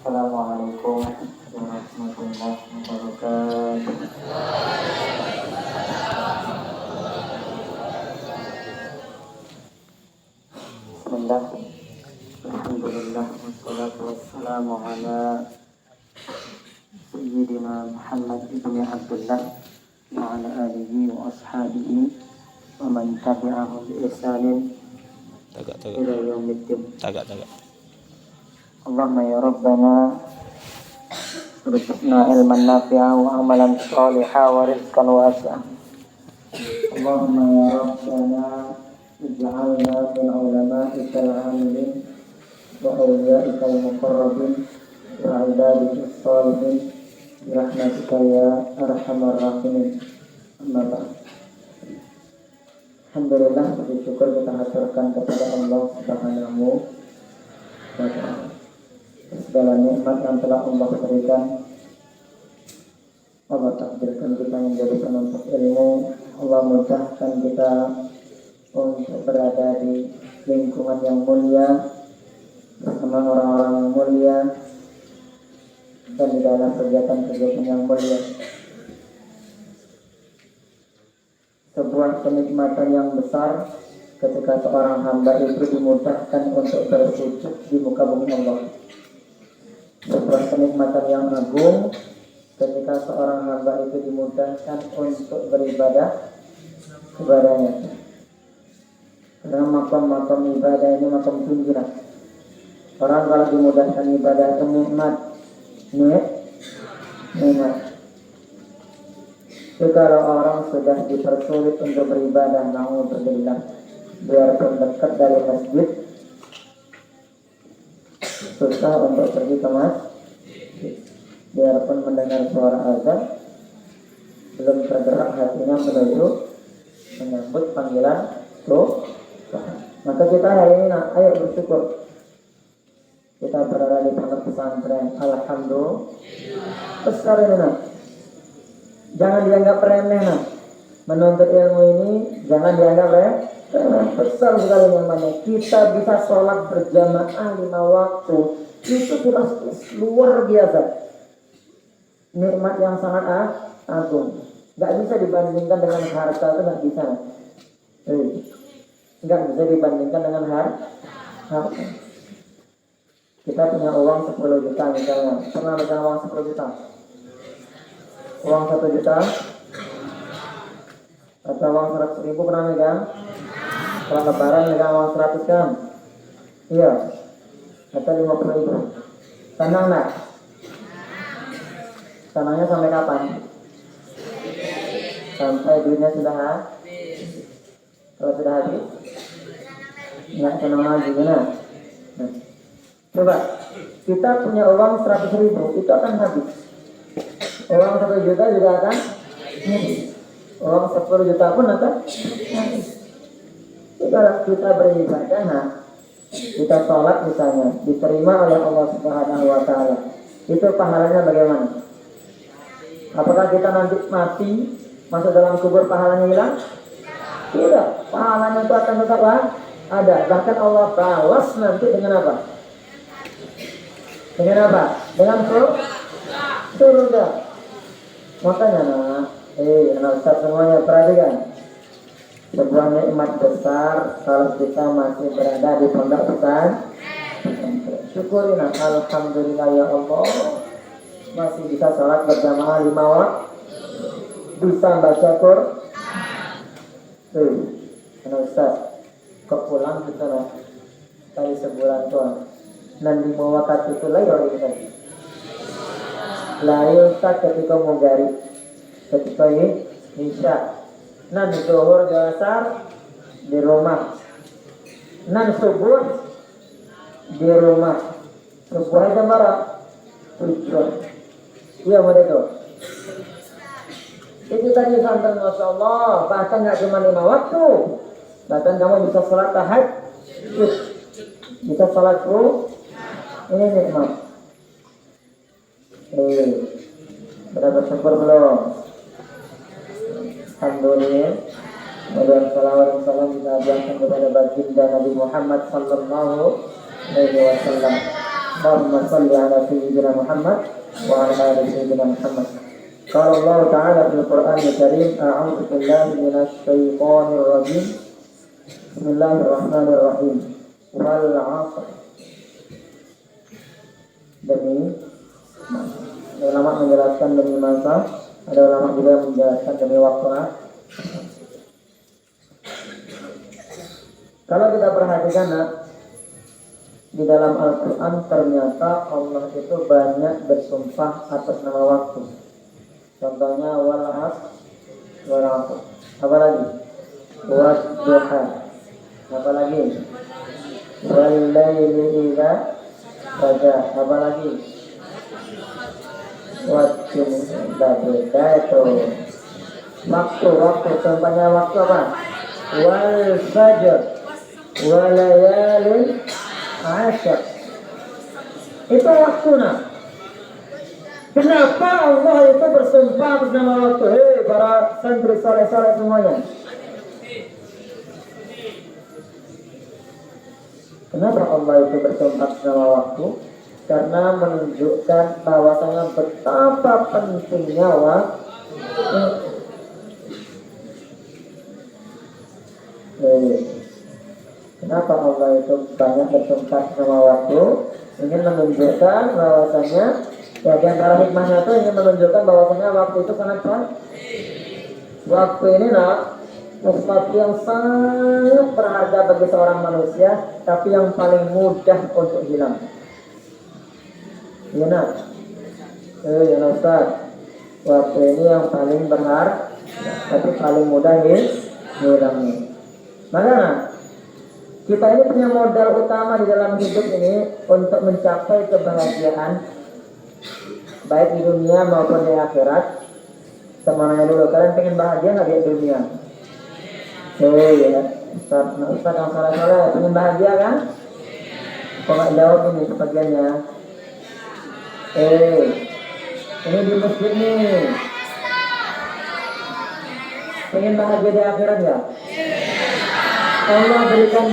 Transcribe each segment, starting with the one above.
Assalamualaikum warahmatullahi wabarakatuh. Bismillah. Alhamdulillah wassalatu wassalamu ala Sayyidina Muhammad ibn Abdullah wa ala alihi wa ashabihi wa man tabi'ahum bi ihsanin ila yaumiddin. Allahumma ya Rabbana rizqna ilman nafi'a wa amalan shalihan wa rizqan wasi'an. Allahumma ya Rabbana ij'alna min ulama'ikal 'amilin wa awliya'ikal muqarrabin wa 'ibadikal shalihin bi rahmatika ya arhamar rahimin. Amma ba'd. Alhamdulillah, puji syukur kita haturkan kepada Allah Subhanahu wa ta'ala segala nikmat yang telah Allah berikan. Allah takdirkan kita menjadi penuntut ilmu. Allah mudahkan kita untuk berada di lingkungan yang mulia bersama orang-orang yang mulia dan di dalam kegiatan-kegiatan yang mulia. Sebuah kenikmatan yang besar ketika seorang hamba itu dimudahkan untuk bersujud di muka bumi Allah. Sebuah kenikmatan yang agung ketika seorang hamba itu dimudahkan untuk beribadah kepadanya. Karena makam-makam ibadah ini makam tinggi lah. Orang kalau dimudahkan ibadah itu nikmat. Tapi kalau orang sudah dipersulit untuk beribadah, na'udzubillah, biarpun dekat dari masjid, susah untuk pergi ke masjid. Biarpun mendengar suara azan, belum tergerak hatinya menuju menyambut panggilan Tuhan. Maka kita hari ini ayo bersyukur. Kita berada di pondok pesantren. Alhamdulillah. Besar ini nak. Jangan dianggap remeh nak. Menuntut ilmu ini jangan dianggap remeh. Besar sekali namanya. Kita bisa sholat berjamaah 5 waktu. Itu sudah luar biasa. Nikmat yang sangat agung. Gak bisa dibandingkan dengan harta, itu gak bisa. Gak bisa dibandingkan dengan harta. Kita punya uang 10 juta misalnya. Pernah megang uang 10 juta? Uang 1 juta? Atau uang 100 ribu pernah megang? Kalau lebaran megang uang 100 kan? Iya. Atau 50 ribu. Senang gak? Senangnya sampai kapan? Sampai duitnya sudah habis. Kalau sudah habis, nggak senang lagi, benar? Nah, coba kita punya uang 100 ribu, itu akan habis. Uang 1 juta juga akan habis. Uang 10 juta pun akan habis. Kalau kita beribadah, nah, kita sholat misalnya, diterima oleh Allah Subhanahu wa ta'ala, itu pahalanya bagaimana? Apakah kita nanti mati masuk dalam kubur pahalanya hilang? Tidak, pahalanya itu akan tetap ada. Bahkan Allah balas nanti dengan apa? Dengan apa? Dengan surga. Makanya anak ustaz semuanya perhatikan. Sebuah nikmat besar kalau kita masih berada di pondok pesantren. Syukurin, alhamdulillah ya Allah. Masih bisa sholat berjamaah 5 waktu, bisa baca Quran. Karena Ustaz kok pulang kita lah tadi sebulan tuan nanti mau wakat itu lah ya kita lain Ustaz ketika mau gari ketika ini Isya nanti zuhur dasar di rumah nanti subuh di rumah subuh aja marah tujuan. Iya mereka. Itu tadi santan Masya Allah. Bahkan gak cuma 5 waktu. Bahkan kamu bisa sholat tahajud. Bisa sholat subuh. Ini nikmat. Sudah bersyukur belum? Alhamdulillah. Kemudian salawat dan salam kita ajarkan kepada baginda Nabi Muhammad sallallahu alaihi wasallam. Allahumma shalli ala sayyidina Muhammad wa ala ali sayyidina Muhammad. Qala Allah Ta'ala fil Qur'anil Karim, a'udzu billahi minasy syaithanir rajim. Bismillahirrahmanirrahim. Wal 'asr. Demi ada ulama menjelaskan demi masa, ada ulama juga menjelaskan demi waktu. Kalau kita perhatikan di dalam Al-Quran ternyata Allah itu banyak bersumpah atas nama waktu. Contohnya wal 'asr, wal 'asr. Apa lagi? Wad duha. Apa lagi? Wal laili idza saja. Apa lagi? Waktu berbeda itu. Waktu contohnya waktu apa? Wal fajr, wal layalin ashar. Itu waktunya. Kenapa Allah itu bersumpah atas nama waktu? Hei para santri saleh-saleh semuanya. Kenapa Allah itu bersumpah atas nama waktu? Karena menunjukkan bahwasanya betapa pentingnya waktu. Kenapa Allah itu banyak bersumpah nama waktu? Ingin menunjukkan bahwasanya ya di antara hikmahnya itu ingin menunjukkan bahwasanya waktu itu sangat penting. Waktu ini sesuatu yang sangat berharga bagi seorang manusia, tapi yang paling mudah untuk hilang. Iya nak? Ya Ustaz, waktu ini yang paling berharga, tapi paling mudah hilangnya. Maka kita ini punya modal utama di dalam hidup ini untuk mencapai kebahagiaan baik di dunia maupun di akhirat. Semuanya dulu, kalian pengen bahagia nggak di dunia? Ya, Ustaz yang salah-salah pengen bahagia kan? Kok nggak jawab ini sebagiannya? Ini di masjid nih. Pengen bahagia di akhirat ya? Allah berikan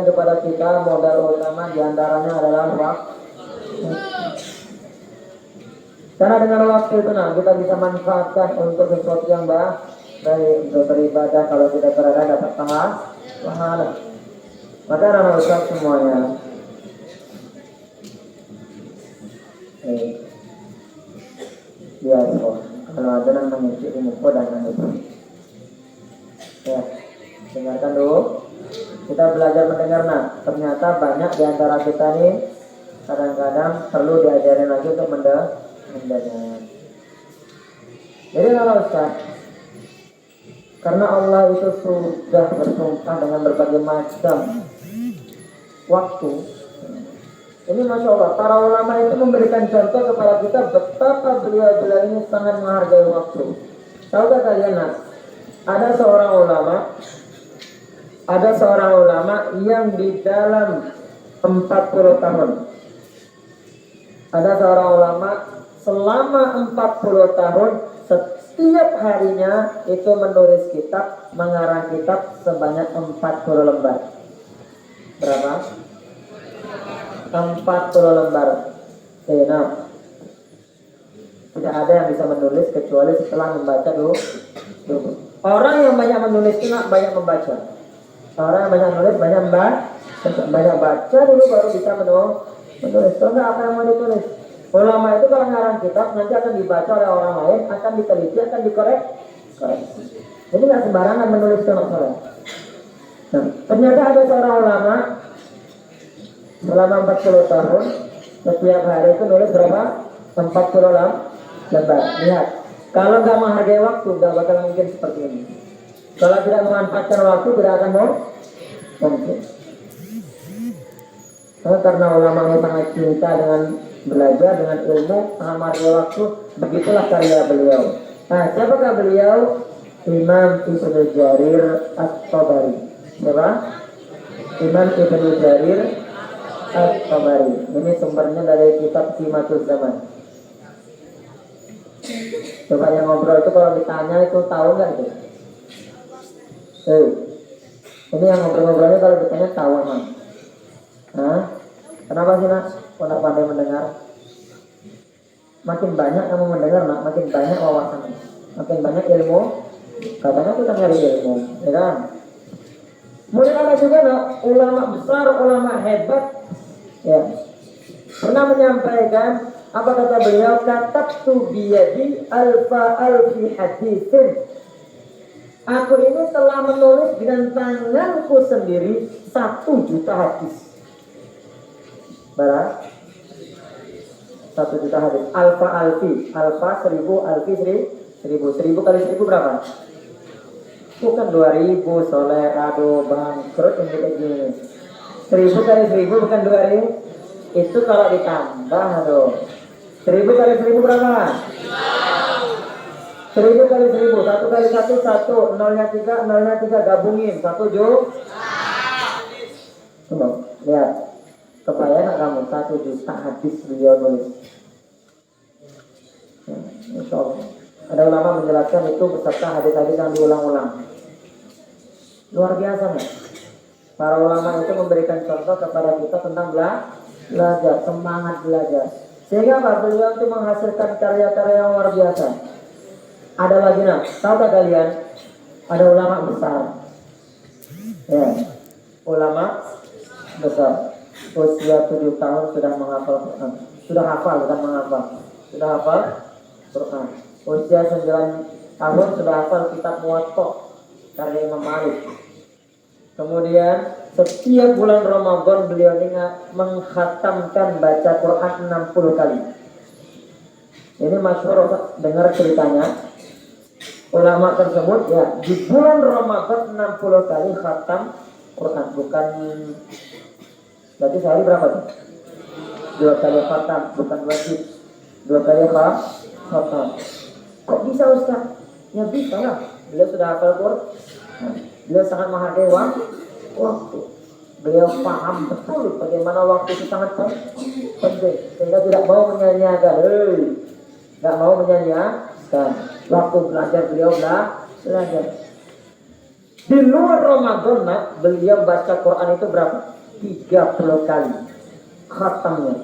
kepada kita modal utama diantaranya adalah waktu. Karena dengan waktu itu kita bisa manfaatkan untuk sesuatu yang baik, untuk beribadah. Kalau tidak berada dapat pahala. Maka anak Ustaz semuanya, kalau ada yang mengisi ilmu dan itu. Ya, dengarkan dulu. Kita belajar mendengar ternyata banyak di antara kita nih kadang-kadang perlu diajarin lagi untuk mendengar. Jadi kalau Ustaz, karena Allah itu sudah bersumpah dengan berbagai macam waktu. Ini Masya Allah, para ulama itu memberikan contoh kepada kita betapa beliau-beliau ini sangat menghargai waktu. Tahukah kalian ada seorang ulama yang di dalam 40 tahun. Ada seorang ulama selama 40 tahun setiap harinya itu menulis kitab, mengarang kitab sebanyak 40 lembar. Berapa? 40 lembar. Tidak ada yang bisa menulis kecuali setelah membaca dulu. Orang yang banyak menulis itu banyak membaca. Orang yang banyak menulis banyak baca dulu baru bisa menulis. Kalau nggak apa yang mau ditulis? Ulama itu kalau ngarang kitab nanti akan dibaca oleh orang lain, akan diteliti, akan dikoreksi. Jadi nggak sembarangan menulis soal. Ternyata ada seorang ulama selama 40 tahun setiap hari itu nulis berapa? 40 lembar. Lihat, kalau nggak menghargai waktu nggak bakal mungkin seperti ini. Kalau tidak memanfaatkan waktu tidak akan mungkin. Karena ulama yang sangat cinta dengan belajar, dengan ilmu, sangat menghargai waktu, begitulah karya beliau. Siapakah beliau? Imam Ibnu Jarir At-Tabari. Siapa? Imam Ibnu Jarir At-Tabari. Ini sumbernya dari kitab Simatul Zaman. Coba yang ngobrol itu kalau ditanya itu tahu nggak itu? Ini yang ngobrol-ngobrolnya kalau ditanya tahu emang. Hah? Kenapa sih nak? Kok nak pandai mendengar? Makin banyak kamu mendengar nak, makin banyak wawasan, makin banyak ilmu. Katanya kita nyari ilmu, ya kan? Kemudian ada juga nak, ulama besar, ulama hebat, ya pernah menyampaikan apa kata beliau? Katabtu biyadi alfa alfi hadisin. Aku ini telah menulis dengan tanganku sendiri 1 juta hadis. Berapa? 1 juta hadis. Alfa alfi, alfa 1000, alfi 1000. 1000 kali 1000 berapa? Bukan 2000, soleh, aduh, bangkrut ini kayak gini. 1000 kali 1000 bukan 2000. Itu kalau ditambah, aduh. 1000 kali 1000 berapa? 1000 kali 1000, 1 kali 1, 1, nolnya 3 gabungin, 1 juta. Coba, lihat. Kebayang kamu 1 juta hadis beliau nulis. Insya Allah. Ada ulama menjelaskan itu beserta hadis-hadis yang diulang-ulang. Luar biasa, nih. Para ulama itu memberikan contoh kepada kita tentang belajar, semangat belajar. Sehingga apa? Beliau itu menghasilkan karya-karya yang luar biasa. Ada lagi nak, tahu kalian? Ada ulama besar. Ya, ulama besar. Usia 7 tahun sudah menghafal Quran. Sudah hafal, bukan menghafal. Sudah hafal Quran. Usia 9 tahun sudah hafal kitab Muwatta karya Imam Malik. Kemudian setiap bulan Ramadan beliau ini mengkhatamkan baca Quran 60 kali. Ini masyhur, dengar ceritanya. Ulama tersebut ya di bulan Ramadan 60 kali khatam Quran. Bukan, berarti sehari berapa tuh? 2 kali khatam, bukan wajib. 2 kali khatam. Kok bisa Ustaz? Ya bisa lah. Beliau sudah hafal Quran. Beliau sangat menghargai waktu. Beliau paham betul bagaimana waktu itu sangat penting, sehingga tidak mau menyanyiakan. Tidak mau menyanyiakan waktu belajar. Beliau belajar. Di luar Ramadan, beliau baca Quran itu berapa? 30 kali khatamnya.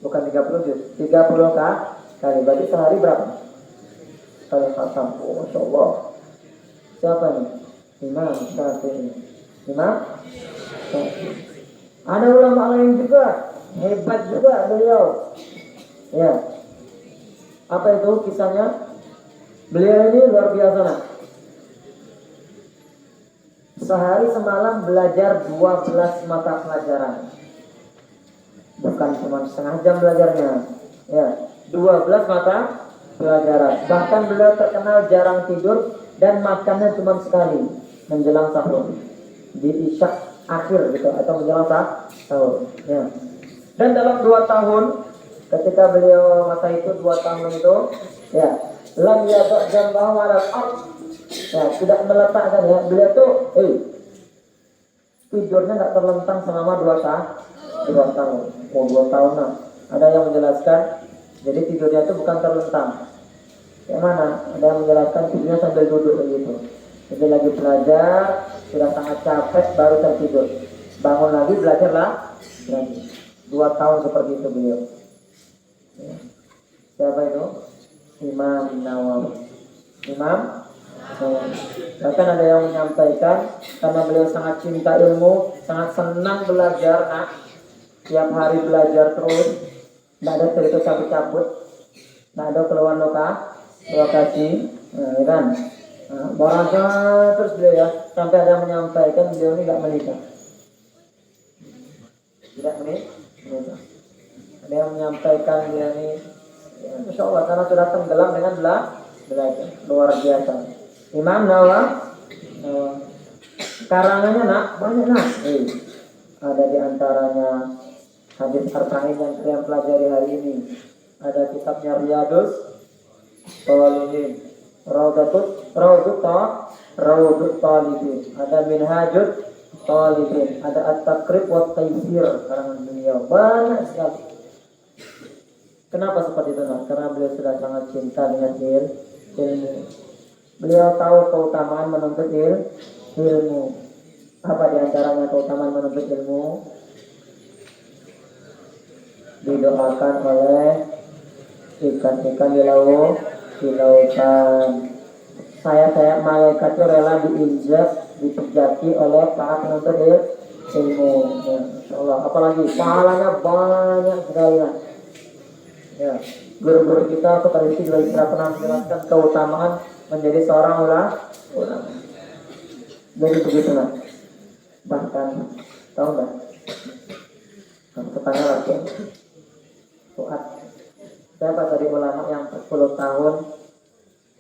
Bukan 30 juz, 30 kali. Berarti sehari berapa kali khatam? Oh, Masya Allah. Siapa nih? Imam Syafi'i. Imam Syafi'i. Ada ulama lain juga, hebat juga beliau. Ya. Apa itu kisahnya? Beliau ini luar biasa, nak. Sehari semalam belajar 12 mata pelajaran. Bukan cuma setengah jam belajarnya. Ya, 12 mata pelajaran. Bahkan beliau terkenal jarang tidur dan makannya cuma sekali menjelang sahur. Di isya akhir gitu atau menjelang sahur. Ya. Dan dalam 2 tahun ketika beliau masa itu 2 tahun itu, ya, lam yada' jambahu 'ala al-ard. Ya, tidak meletakkan ya. Beliau tuh tidurnya nggak terlentang selama 2 tahun. Oh, 2 tahun nah. Ada yang menjelaskan jadi tidurnya itu bukan terlentang. Yang mana? Ada yang menjelaskan tidurnya sambil duduk begitu. Jadi lagi belajar, sudah sangat capek baru tertidur. Bangun lagi, belajar lagi. 2 tahun seperti itu beliau. Ya. Siapa itu? Imam Nawawi. Imam Nawawi. Bahkan ada yang menyampaikan karena beliau sangat cinta ilmu, sangat senang belajar, nah, tiap hari belajar terus, tidak ada cerita cabut-cabut, tidak ada keluar lokasi, ya kan? Berasa terus beliau ya, sampai ada yang menyampaikan beliau ini tidak menikah. Tidak menikah. Ada yang menyampaikan dia ini, ya, Masya Allah, karena sudah tenggelam dengan belajar. Luar biasa. Imam Nawawi. Karangannya nak, banyak nak. Ada di antaranya hadis Arba'in yang kalian pelajari hari ini. Ada kitabnya Riyadus Shalihin, Raudut Talibin, ada Minhajut Talibin, ada At-Taqrib wa Taysir, karangan beliau banyak sekali. Kenapa seperti itu? Nah, karena beliau sudah sangat cinta dengan ilmu. Beliau tahu keutamaan menuntut ilmu. Apa di antaranya keutamaan menuntut ilmu? didoakan oleh ikan-ikan di laut, di lautan. Saya malaikat itu rela diinjak, dipijaki oleh para penuntut ilmu. Ya, Insya Allah. Apalagi pahalanya banyak sekali. Ya, guru-guru kita atau tradisi juga pernah menjelaskan keutamaan menjadi seorang ulama. Jadi begitulah. Bahkan tahu nggak? Kamu tanya lagi. Fuad, siapa dari ulama yang 10 tahun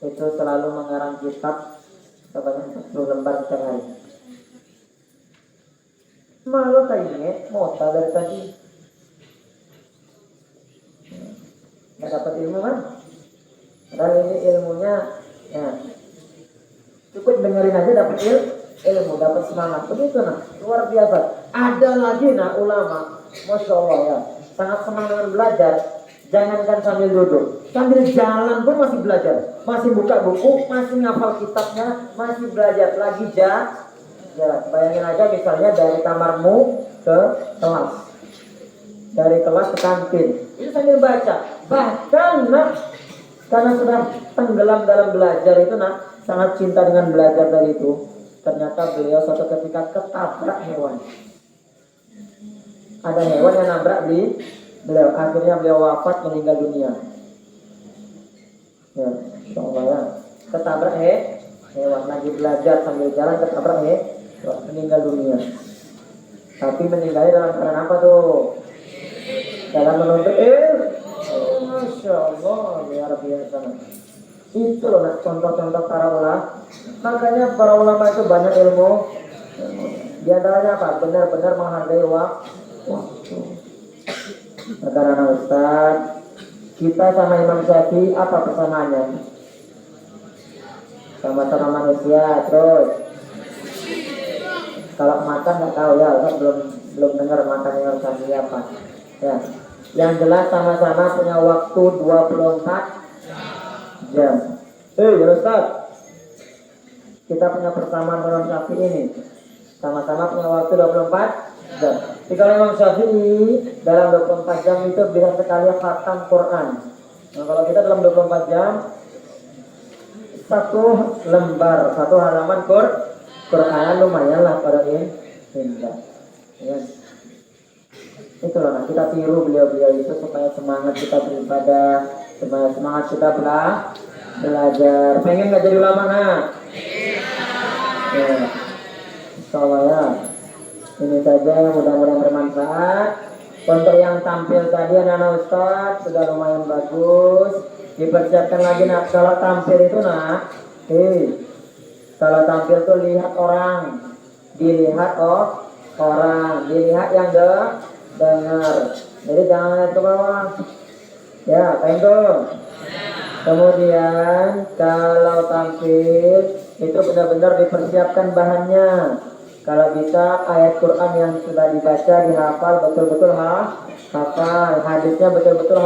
itu selalu mengarang kitab sebanyak 40 lembar setiap hari? Malu kayaknya mota dari tadi. Nggak dapat ilmu kan? Padahal ini ilmunya ya, cukup dengerin aja dapat ilmu, dapat semangat. Begitu nah, luar biasa. Ada lagi nah ulama, masya Allah ya, sangat senang dengan belajar. Jangankan sambil duduk, sambil jalan pun masih belajar, masih buka buku, masih ngafal kitabnya, masih belajar lagi jalan. Bayangin aja misalnya dari kamarmu ke kelas, dari kelas ke kantin, itu sambil baca. Bahkan nak, karena sudah tenggelam dalam belajar itu nak, sangat cinta dengan belajar dari itu. Ternyata beliau suatu ketika ketabrak hewan. Ada hewan yang nabrak beliau, akhirnya beliau wafat, meninggal dunia. Ya, insya ya. Ketabrak hewan, lagi belajar sambil jalan ketabrak meninggal dunia. Tapi meninggalnya dalam keadaan apa tuh? Dalam menuntut Masya Allah, luar biasa. Itu loh nak, contoh-contoh para ulama. Makanya para ulama itu banyak ilmu. Di antaranya apa? Benar-benar menghargai waktu. Karena Ustaz, kita sama Imam Syafi'i apa persamaannya? Sama-sama manusia. Terus kalau makan nggak tahu ya, Ustaz belum dengar makan Imam Syafi'i apa. Ya, yang jelas sama-sama punya waktu 24 jam. Ya Ustaz, kita punya persamaan Imam Syafi'i ini. Sama-sama punya waktu 24 jam. Jika Imam Syafi'i dalam 24 jam itu bisa sekali khatam Quran. Nah, kalau kita dalam 24 jam satu lembar, satu halaman Quran lumayan lah pada ini. Ya. Itu loh, nah, kita tiru beliau-beliau itu supaya semangat kita beribadah, supaya semangat kita belajar. Pengen nggak jadi ulama nak? Ya. Insyaallah ya. Ini saja yang mudah-mudahan bermanfaat. Untuk yang tampil tadi anak-anak Ustaz sudah lumayan bagus. Dipersiapkan lagi nak. Kalau tampil itu nak, kalau tampil tuh lihat orang, dilihat orang, dilihat yang dengar. Jadi jangan lihat ke bawah. Ya, itu. Kemudian kalau tampil itu benar-benar dipersiapkan bahannya. Kalau bisa ayat Quran yang sudah dibaca dihafal betul-betul hafal, hadisnya betul-betul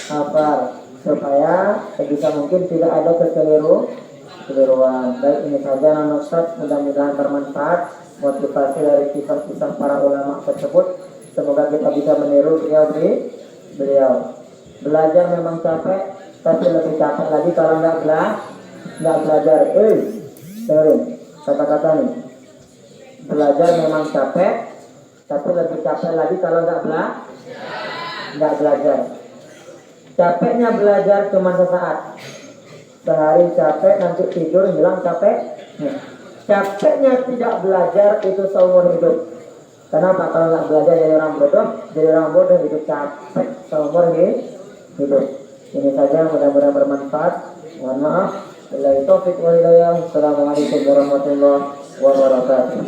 hafal, supaya sebisa mungkin tidak ada kekeliruan. Baik, ini saja anak Ustaz, mudah-mudahan bermanfaat motivasi dari kisah-kisah para ulama tersebut. Semoga kita bisa meniru beliau. Belajar memang capek, tapi lebih capek lagi kalau nggak belajar. Dengerin kata-kata nih. Belajar memang capek, tapi lebih capek lagi kalau nggak belajar. Capeknya belajar cuma sesaat, sehari capek, nanti tidur hilang capek. Capeknya tidak belajar itu seumur hidup. Kenapa? Kalau nggak belajar jadi orang bodoh itu capek seumur hidup. Ini saja, mudah-mudahan bermanfaat. Mohon maaf. Wabillahi taufiq wal hidayah. Assalamualaikum warahmatullahi wabarakatuh.